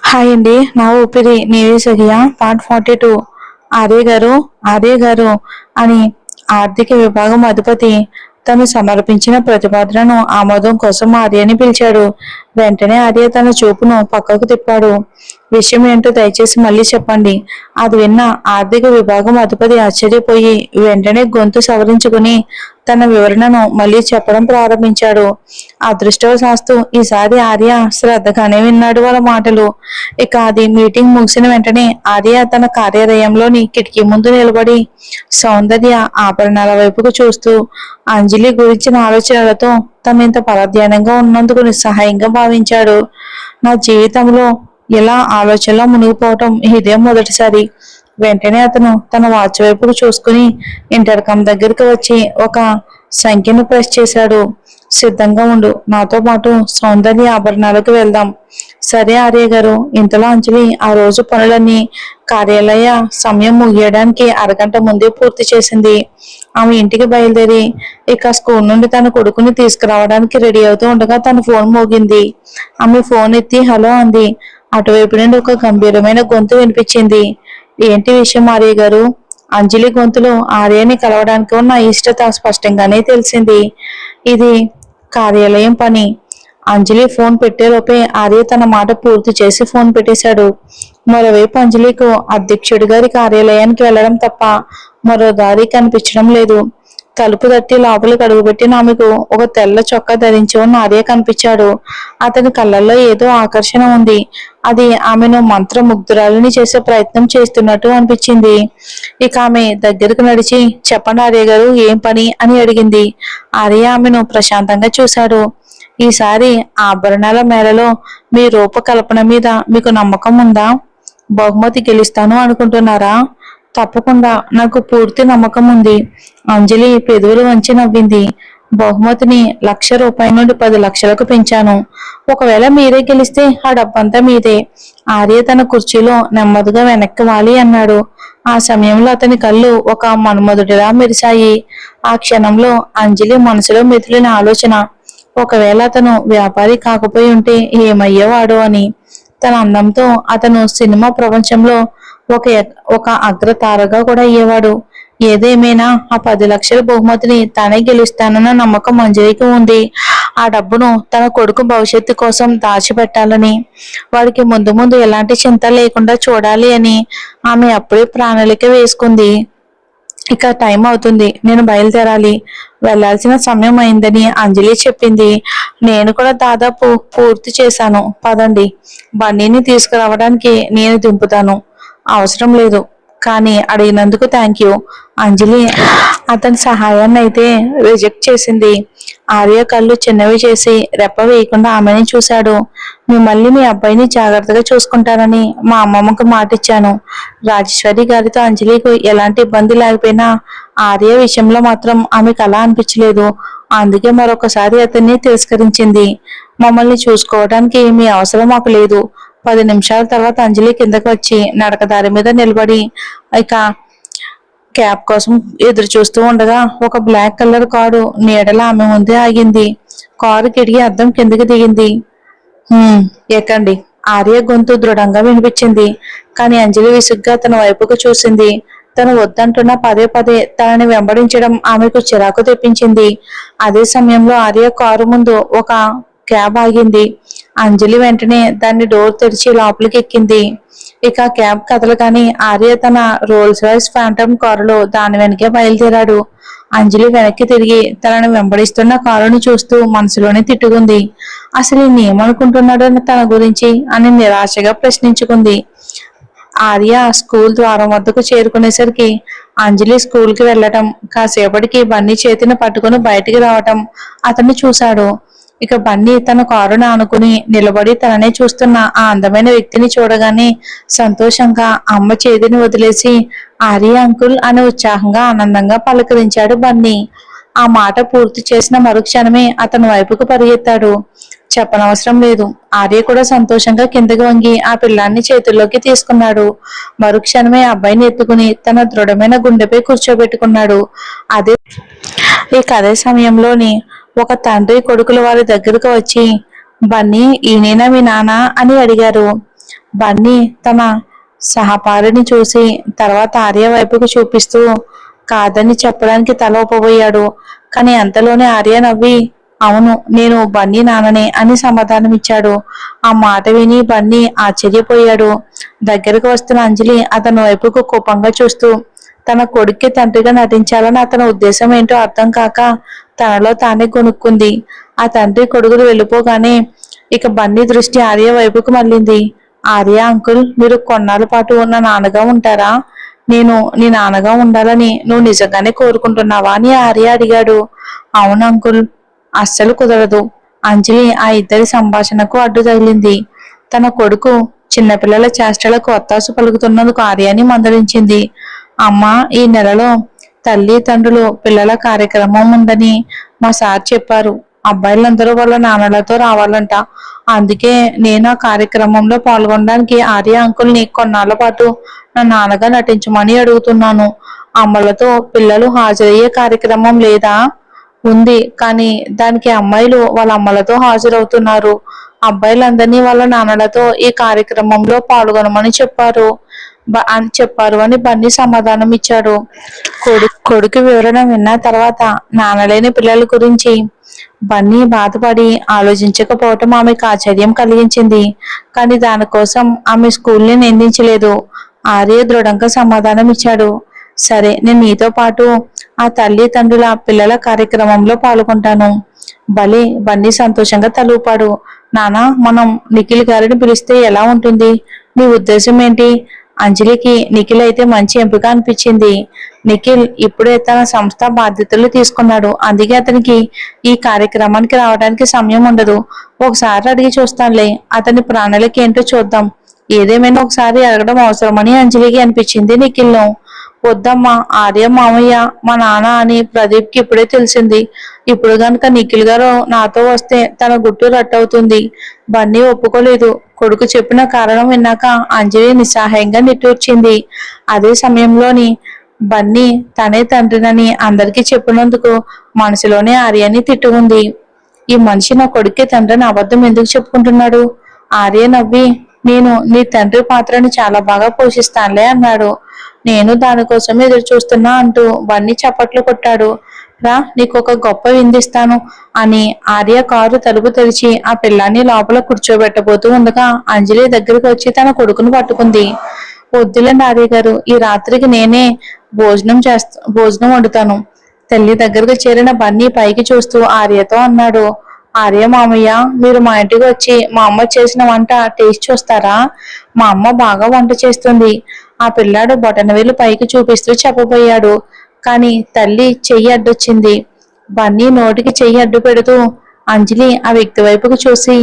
Hi అండి. నా ఊపిరి నీవే సఖియా పార్ట్ 42. ఆర్య గారు అని ఆర్థిక విభాగం అధిపతి తను సమర్పించిన ప్రతిపాదనను ఆమోదం కోసం ఆర్యని పిలిచాడు. వెంటనే ఆర్య తన చూపును పక్కకు తిప్పాడు. విషయం ఏంటో దయచేసి మళ్ళీ చెప్పండి. అది విన్న ఆర్థిక విభాగం అధిపతి ఆశ్చర్యపోయి వెంటనే గొంతు సవరించుకుని తన వివరణను మళ్ళీ చెప్పడం ప్రారంభించాడు. అదృష్టవశాత్తు ఈసారి ఆర్య శ్రద్ధగానే విన్నాడు వాళ్ళ మాటలు. ఇక అది మీటింగ్ ముగిసిన వెంటనే ఆర్య తన కార్యాలయంలోని కిటికీ ముందు నిలబడి సౌందర్య ఆభరణాల వైపుకు చూస్తూ అంజలి గురించిన ఆలోచనలతో తను ఇంత పరధ్యానంగా ఉన్నందుకు నిస్సహాయంగా భావించాడు. నా జీవితంలో ఇలా ఆలోచనలో మునిగిపోవటం ఇదే మొదటిసారి. వెంటనే అతను తన వాచ్ వైపుకు చూసుకుని ఇంటర్కామ్ దగ్గరికి వచ్చి ఒక సంఖ్యను ప్రెస్ చేశాడు. సిద్ధంగా ఉండు, నాతో పాటు సౌందర్య ఆభరణాలకు వెళ్దాం. సరే ఆర్య గారు. ఇంతలో అంజలి ఆ రోజు పనులన్నీ కార్యాలయ సమయం ముగియడానికి అరగంట ముందే పూర్తి చేసింది. ఆమె ఇంటికి బయలుదేరి ఇక స్కూల్ నుండి తన కొడుకుని తీసుకురావడానికి రెడీ అవుతూ ఉండగా తన ఫోన్ మోగింది. ఆమె ఫోన్ ఎత్తి హలో అంది. అటువైపు నుండి ఒక గంభీరమైన గొంతు వినిపించింది. ఏంటి విషయం ఆర్య గారు? అంజలి గొంతులో ఆర్యని కలవడానికి ఉన్న ఇష్టత స్పష్టంగానే తెలిసింది. ఇది కార్యాలయం పని. అంజలి ఫోన్ పెట్టేలోపే ఆర్య తన మాట పూర్తి చేసి ఫోన్ పెట్టేశాడు. మరోవైపు అంజలికు అధ్యక్షుడి గారి కార్యాలయానికి వెళ్లడం తప్ప మరో దారి కనిపించడం లేదు. తలుపు తట్టి లోపలికి అడుగుపెట్టిన ఆమెకు ఒక తెల్ల చొక్కా ధరించి ఉన్న ఆర్య కనిపించాడు. అతని కళ్ళల్లో ఏదో ఆకర్షణ ఉంది. అది ఆమెను మంత్రముగ్ధురాలిని చేసే ప్రయత్నం చేస్తున్నట్టు అనిపించింది. ఇక ఆమె దగ్గరకు నడిచి చెప్పండి ఆర్య గారు, ఏం పని అని అడిగింది. ఆర్య ఆమెను ప్రశాంతంగా చూశాడు. ఈసారి ఆభరణాల మేళలో మీ రూపకల్పన మీద మీకు నమ్మకం ఉందా? బహుమతి గెలుస్తాను అనుకుంటున్నారా? తప్పకుండా, నాకు పూర్తి నమ్మకం ఉంది. అంజలి పెదవులు వంచి నవ్వింది. బహుమతిని ₹1,00,000 నుండి 10 లక్షలకు పెంచాను. ఒకవేళ మీరే గెలిస్తే ఆ డబ్బంతా మీదే. ఆర్య తన కుర్చీలో నెమ్మదిగా వెనక్కి వాలి అన్నాడు. ఆ సమయంలో అతని కళ్ళు ఒక మన్మధుడిలా మెరిశాయి. ఆ క్షణంలో అంజలి మనసులో మెదిలిన ఆలోచన, ఒకవేళ అతను వ్యాపారి కాకపోయి ఉంటే ఏమయ్యేవాడో అని. తన అందంతో అతను సినిమా ప్రపంచంలో ఒక ఒక అగ్రతారగా కూడా అయ్యేవాడు. ఏదేమైనా ఆ 10 లక్షల బహుమతిని తానే గెలుస్తానన్న నమ్మకం అంజలికి ఉంది. ఆ డబ్బును తన కొడుకు భవిష్యత్తు కోసం దాచిపెట్టాలని, వాడికి ముందు ముందు ఎలాంటి చింత లేకుండా చూడాలి అని ఆమె అప్పుడే ప్రణాళిక వేసుకుంది. ఇక టైం అవుతుంది, నేను బయలుదేరాలి. వెళ్లాల్సిన సమయం అయిందని అంజలి చెప్పింది. నేను కూడా దాదాపు పూర్తి చేశాను. పదండి, బండిని తీసుకురావడానికి నేను దింపుతాను. అవసరం లేదు, కానీ అడిగినందుకు థ్యాంక్ యూ. అంజలి అతని సహాయాన్ని అయితే రిజెక్ట్ చేసింది. ఆర్య కళ్ళు చిన్నవి చేసి రెప్ప వేయకుండా ఆమెని చూశాడు. మిమ్మల్ని మీ అబ్బాయిని జాగ్రత్తగా చూసుకుంటానని మా అమ్మమ్మకు మాటిచ్చాను. రాజేశ్వరి గారితో అంజలికి ఎలాంటి ఇబ్బంది లేకపోయినా ఆర్య విషయంలో మాత్రం ఆమెకు అలా అనిపించలేదు. అందుకే మరొకసారి అతన్ని తిరస్కరించింది. మమ్మల్ని చూసుకోవడానికి మీ అవసరం మాకు లేదు. 10 నిమిషాల తర్వాత అంజలి కిందకు వచ్చి నడకదారి మీద నిలబడి ఇక క్యాబ్ కోసం ఎదురు చూస్తూ ఉండగా ఒక బ్లాక్ కలర్ కారు నీడల ఆమె ముందే ఆగింది. కారు కిటికీ అద్దం కిందకి దిగింది. ఎక్కండి. ఆర్య గొంతు దృఢంగా వినిపించింది. కానీ అంజలి విసుగ్గా తన వైపుకు చూసింది. తను వద్దంటున్న పదే పదే తనని వెంబడించడం ఆమెకు చిరాకు తెప్పించింది. అదే సమయంలో ఆర్య కారు ముందు ఒక క్యాబ్ ఆగింది. అంజలి వెంటనే దాన్ని డోర్ తెరిచి లోపలికి ఎక్కింది. ఇక క్యాబ్ కదలగానే ఆర్య తన రోల్స్ రాయ్స్ ఫ్యాంటమ్ కారులో దాని వెనకే బయలుదేరాడు. అంజలి వెనక్కి తిరిగి తనను వెంబడిస్తున్న కారుని చూస్తూ మనసులోనే తిట్టుకుంది. అసలు ఏమనుకుంటున్నాడని తన గురించి అని నిరాశగా ప్రశ్నించుకుంది. ఆర్య స్కూల్ ద్వారం వద్దకు చేరుకునేసరికి అంజలి స్కూల్ కి వెళ్లటం, కాసేపటికి బన్నీ చేతిని పట్టుకుని బయటికి రావటం అతన్ని చూశాడు. ఇక బన్నీ తన కారును ఆనుకుని నిలబడి తననే చూస్తున్న ఆ అందమైన వ్యక్తిని చూడగానే సంతోషంగా అమ్మ చేతిని వదిలేసి ఆర్య అంకుల్ అని ఉత్సాహంగా ఆనందంగా పలకరించాడు బన్నీ. ఆ మాట పూర్తి చేసిన మరుక్షణమే అతని వైపుకు పరిగెత్తాడు. చెప్పనవసరం లేదు, ఆర్య కూడా సంతోషంగా కిందకి వంగి ఆ పిల్లాన్ని చేతుల్లోకి తీసుకున్నాడు. మరుక్షణమే అబ్బాయిని ఎత్తుకుని తన దృఢమైన గుండెపై కూర్చోబెట్టుకున్నాడు. అదే సమయంలోని ఒక తండ్రి కొడుకులు వారి దగ్గరకు వచ్చి, బన్నీ ఈయనేనా మీ నాన్న అని అడిగారు. బన్నీ తన సహపారిని చూసి తర్వాత ఆర్య వైపుకు చూపిస్తూ కాదని చెప్పడానికి తల ఊపబోయాడు. కానీ అంతలోనే ఆర్య నవ్వి అవును నేను బన్నీ నాన్ననే అని సమాధానం ఇచ్చాడు. ఆ మాట విని బన్నీ ఆశ్చర్యపోయాడు. దగ్గరకు వస్తున్న అంజలి అతని వైపుకు కోపంగా చూస్తూ తన కొడుక్కి తండ్రిగా నటించాలని అతని ఉద్దేశం ఏంటో అర్థం కాక తనలో తానే కొనుక్కుంది. ఆ తండ్రి కొడుకులు వెళ్ళిపోగానే ఇక బన్నీ దృష్టి ఆర్య వైపుకు మళ్ళింది. ఆర్య అంకుల్ మీరు కొన్నాళ్ళ పాటు నా నాన్నగా ఉంటారా? నేను నీ నాన్నగా ఉండాలని నువ్వు నిజంగానే కోరుకుంటున్నావా అని ఆర్య అడిగాడు. అవును అంకుల్. అస్సలు కుదరదు. అంజలి ఆ ఇద్దరి సంభాషణకు అడ్డు తగిలింది. తన కొడుకు చిన్నపిల్లల చేష్టలకు ఒత్తాసు పలుకుతున్నందుకు ఆర్యాని మందలించింది. అమ్మా ఈ నెలలో తల్లి తండ్రులు పిల్లల కార్యక్రమం ఉందని మా సార్ చెప్పారు. అబ్బాయిలందరూ వాళ్ళ నాన్నలతో రావాలంట. అందుకే నేను ఆ కార్యక్రమంలో పాల్గొనడానికి ఆర్య అంకుల్ని కొన్నాళ్ళ పాటు నా నాన్నగా నటించమని అడుగుతున్నాను. అమ్మలతో పిల్లలు హాజరయ్యే కార్యక్రమం లేదా? ఉంది. కానీ దానికి అమ్మాయిలు వాళ్ళ అమ్మలతో హాజరవుతున్నారు. అబ్బాయిలందరినీ వాళ్ళ నాన్నలతో ఈ కార్యక్రమంలో పాల్గొనమని చెప్పారు అని బన్నీ సమాధానం ఇచ్చాడు. కొడుకు వివరణ విన్న తర్వాత నాన్నలేని పిల్లల గురించి బన్నీ బాధపడి ఆలోచించకపోవటం ఆమెకు ఆశ్చర్యం కలిగించింది. కానీ దానికోసం ఆమె స్కూల్ని నిందించలేదు. ఆర్య దృఢంగా సమాధానం ఇచ్చాడు. సరే నేను నీతో పాటు ఆ తల్లి తండ్రుల పిల్లల కార్యక్రమంలో పాల్గొంటాను. భలే బన్నీ సంతోషంగా తలూపాడు. నానా మనం నిఖిల్ గారిని పిలిస్తే ఎలా ఉంటుంది? నీ ఉద్దేశం ఏంటి? అంజలికి నిఖిల్ అయితే మంచి ఎంపిక అనిపించింది. నిఖిల్ ఇప్పుడే తన సంస్థ బాధ్యతలు తీసుకున్నాడు. అందుకే అతనికి ఈ కార్యక్రమానికి రావడానికి సమయం ఉండదు. ఒకసారి అడిగి చూస్తానులే. అతని ప్రాణాలకి ఏంటో చూద్దాం. ఏదేమైనా ఒకసారి అడగడం అవసరమని అంజలికి అనిపించింది నిఖిల్ను. వద్దమ్మా ఆర్య మామయ్య మా నాన్న అని ప్రదీప్ కి ఇప్పుడే తెలిసింది. ఇప్పుడు గనుక నిఖిల్ గారు నాతో వస్తే తన గుట్టు రట్టవుతుంది. బన్నీ ఒప్పుకోలేదు. కొడుకు చెప్పిన కారణం విన్నాక అంజలి నిస్సహాయంగా నిట్టూర్చింది. అదే సమయంలోని బన్నీ తనే తండ్రినని అందరికీ చెప్పినందుకు మనసులోనే ఆర్యని తిట్టుకుంది. ఈ మనిషి నా కొడుక్కి తండ్రిని అబద్ధం ఎందుకు చెప్పుకుంటున్నాడు? ఆర్య నవ్వి నేను నీ తండ్రి పాత్రను చాలా బాగా పోషిస్తానులే అన్నాడు. నేను దానికోసం ఎదురు చూస్తున్నా అంటూ బన్నీ చప్పట్లు కొట్టాడు. రా నీకు ఒక గొప్ప విందిస్తాను అని ఆర్య కారు తలుపు తెరిచి ఆ పిల్లాన్ని లోపల కూర్చోబెట్టబోతూ ఉండగా అంజలి దగ్గరికి వచ్చి తన కొడుకును పట్టుకుంది. వద్దులేండి ఆర్య గారు, ఈ రాత్రికి నేనే భోజనం వండుతాను. తల్లి దగ్గరకు చేరిన బన్నీ పైకి చూస్తూ ఆర్యతో అన్నాడు. ఆర్య మామయ్య మీరు మా ఇంటికి వచ్చి మా అమ్మ చేసిన వంట టేస్ట్ చూస్తారా? మా అమ్మ బాగా వంట చేస్తుంది. ఆ పిల్లాడు బొటనవేలు పైకి చూపిస్తూ చెప్పబోయాడు. కానీ తల్లి చెయ్యి అడ్డొచ్చింది. బన్నీ నోటికి చెయ్యి అడ్డు పెడుతూ అంజలి ఆ వ్యక్తి వైపుకు చూసి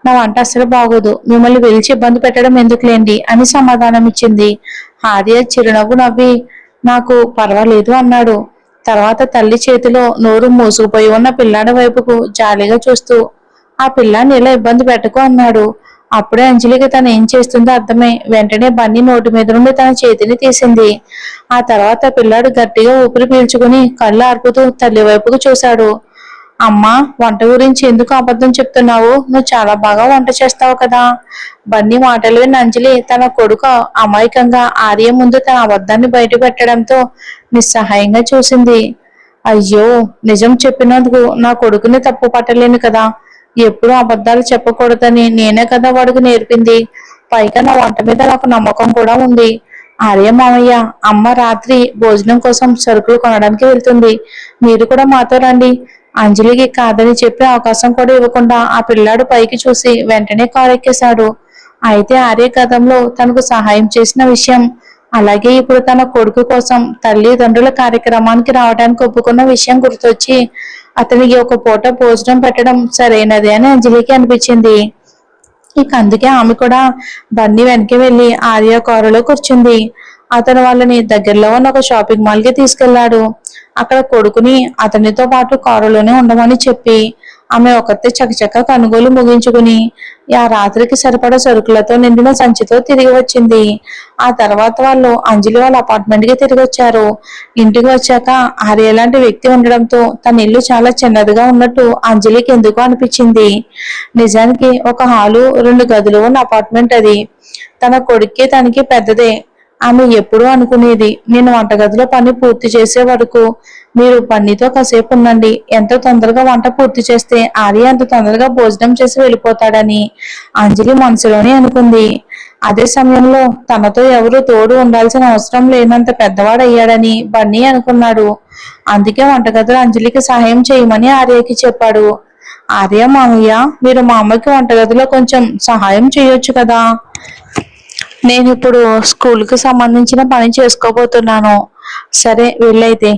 నా వంట అసలు బాగోదు. మిమ్మల్ని పిలిచి ఇబ్బంది పెట్టడం ఎందుకులేండి అని సమాధానం ఇచ్చింది. ఆర్య చిరునవ్వు నవ్వి నాకు పర్వాలేదు అన్నాడు. తర్వాత తల్లి చేతిలో నోరు మూసుకుపోయి ఉన్న పిల్లాడి వైపుకు జాలిగా చూస్తూ ఆ పిల్లాన్ని ఇలా ఇబ్బంది పెట్టకు అన్నాడు. అప్పుడే అంజలికి తను ఏం చేస్తుందో అర్థమై వెంటనే బన్నీ నోటి మీద నుండి తన చేతిని తీసింది. ఆ తర్వాత పిల్లాడు గట్టిగా ఊపిరి పీల్చుకుని కళ్ళు ఆర్పుతూ తల్లి వైపుకు చూశాడు. అమ్మా వంట గురించి ఎందుకు అబద్ధం చెప్తున్నావు? నువ్వు చాలా బాగా వంట చేస్తావు కదా. బన్నీ మాటలు విన్న అంజలి తన కొడుకు అమాయకంగా ఆర్య ముందు తన అబద్ధాన్ని బయట పెట్టడంతో నిస్సహాయంగా చూసింది. అయ్యో నిజం చెప్పినందుకు నా కొడుకుని తప్పు పట్టలేను కదా. ఎప్పుడూ అబద్ధాలు చెప్పకూడదని నేనే కదా వాడికి నేర్పింది. పైగా నా వంట మీద నాకు నమ్మకం కూడా ఉంది. ఆర్య మామయ్య అమ్మ రాత్రి భోజనం కోసం సరుకులు కొనడానికి వెళ్తుంది. మీరు కూడా మాతో రండి. అంజలికి కాదని చెప్పే అవకాశం కూడా ఇవ్వకుండా ఆ పిల్లాడు పైకి చూసి వెంటనే కారెక్కేశాడు. అయితే ఆర్య గతంలో తనకు సహాయం చేసిన విషయం, అలాగే ఇప్పుడు తన కొడుకు కోసం తల్లిదండ్రుల కార్యక్రమానికి రావడానికి ఒప్పుకున్న విషయం గుర్తొచ్చి అతనికి ఒక పూట భోజనం పెట్టడం సరైనది అని అంజలికి అనిపించింది. ఇక అందుకే ఆమె కూడా బన్నీ వెనక్కి వెళ్లి ఆర్య కారులో కూర్చుంది. అతను వాళ్ళని దగ్గరలో ఉన్న ఒక షాపింగ్ మాల్ కి తీసుకెళ్లాడు. అక్కడ కొడుకుని అతనితో పాటు కారులోనే ఉండమని చెప్పి ఆమె ఒకతే చకచక కొనుగోలు ముగించుకుని ఆ రాత్రికి సరిపడా సరుకులతో నిండిన సంచితో తిరిగి వచ్చింది. ఆ తర్వాత వాళ్ళు అంజలి వాళ్ళ అపార్ట్మెంట్ కి తిరిగి వచ్చారు. ఇంటికి వచ్చాక ఆర్య లాంటి వ్యక్తి ఉండడంతో తన ఇల్లు చాలా చిన్నదిగా ఉన్నట్టు అంజలికి ఎందుకో అనిపించింది. నిజానికి ఒక హాలు 2 గదులు ఉన్న అపార్ట్మెంట్ అది. తన కొడుక్కి తనకి పెద్దదే. ఆమె ఎప్పుడూ అనుకునేది, నేను వంటగదిలో పని పూర్తి చేసే వరకు మీరు బన్నీతో కాసేపు ఉండండి. ఎంత తొందరగా వంట పూర్తి చేస్తే ఆర్య అంత తొందరగా భోజనం చేసి వెళ్ళిపోతాడని అంజలి మనసులోనే అనుకుంది. అదే సమయంలో తనతో ఎవరు తోడు ఉండాల్సిన అవసరం లేనంత పెద్దవాడయ్యాడని బన్నీ అనుకున్నాడు. అందుకే వంటగదిలో అంజలికి సహాయం చేయమని ఆర్యకి చెప్పాడు. ఆర్య, మామయ్య, మీరు మా అమ్మకి వంటగదిలో కొంచెం సహాయం చేయొచ్చు కదా. నేను ఇప్పుడు స్కూల్కి సంబంధించిన పని చేసుకోబోతున్నాను. సరే వెళ్ళైతే.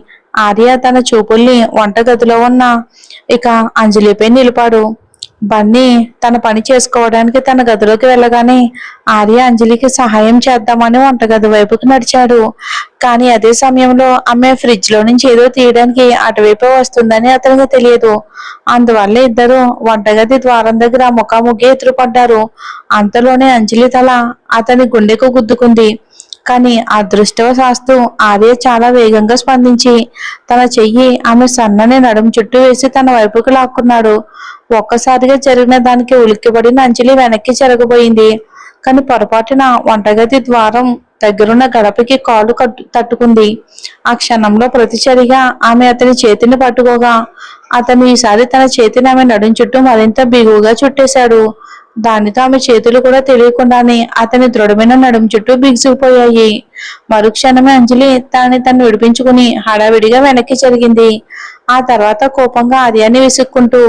ఆర్య తన చూపుల్ని వంటగదిలో ఉన్న ఇక అంజలిపై నిలిపాడు. బన్నీ తన పని చేసుకోవడానికి తన గదిలోకి వెళ్ళగానే ఆర్య అంజలికి సహాయం చేద్దామని వంటగది వైపుకి నడిచాడు. కానీ అదే సమయంలో ఆమె ఫ్రిడ్జ్ లో నుంచి ఏదో తీయడానికి అటువైపు వస్తుందని అతనికి తెలియదు. అందువల్ల ఇద్దరు వంటగది ద్వారం దగ్గర ముఖాముఖి ఎదురుపడ్డారు. అంతలోనే అంజలి తల అతని గుండెకు గుద్దుకుంది. కానీ అదృష్టవశాత్తు ఆర్య చాలా వేగంగా స్పందించి తన చెయ్యి ఆమె సన్నని నడుము చుట్టూ వేసి తన వైపుకు లాక్కున్నాడు. ఒక్కసారిగా జరిగిన దానికి ఉలిక్కిపడిన అంజలి వెనక్కి జరగబోయింది. కానీ పొరపాటున వంటగది ద్వారం దగ్గరున్న గడపకి కాలు తట్టుకుంది. ఆ క్షణంలో ప్రతిచర్యగా ఆమె అతని చేతిని పట్టుకోగా అతను ఈసారి తన చేతిని ఆమె నడుం చుట్టూ మరింత బిగువుగా చుట్టేశాడు. దానితో ఆమె చేతులు కూడా తెలియకుండానే అతని దృఢమైన నడుం చుట్టూ బిగుసుకుపోయాయి. మరుక్షణమే అంజలి తను విడిపించుకుని హడావిడిగా వెనక్కి జరిగింది. ఆ తర్వాత కోపంగా ఆర్యాన్ని విసుక్కుంటూ,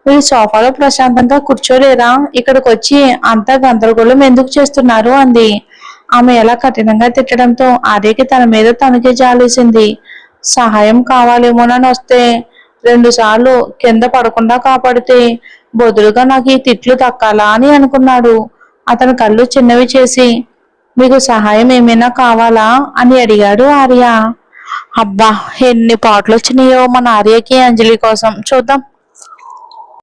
మీరు సోఫాలో ప్రశాంతంగా కూర్చోలేరా? ఇక్కడికి వచ్చి అంతా గందరగోళం ఎందుకు చేస్తున్నారు అంది. ఆమె ఎలా కఠినంగా తిట్టడంతో ఆర్యకి తన మీద తనకే జాలేసింది. సహాయం కావాలేమోనని వస్తే 2 సార్లు కింద పడకుండా కాపాడితే బదులుగా నాకు ఈ తిట్లు దక్కాలా అని అనుకున్నాడు. అతని కళ్ళు చిన్నవి చేసి, మీకు సహాయం ఏమైనా కావాలా అని అడిగాడు ఆర్య. అబ్బా, ఎన్ని పాటలు వచ్చినాయో మన ఆర్యకి అంజలి కోసం. చూద్దాం.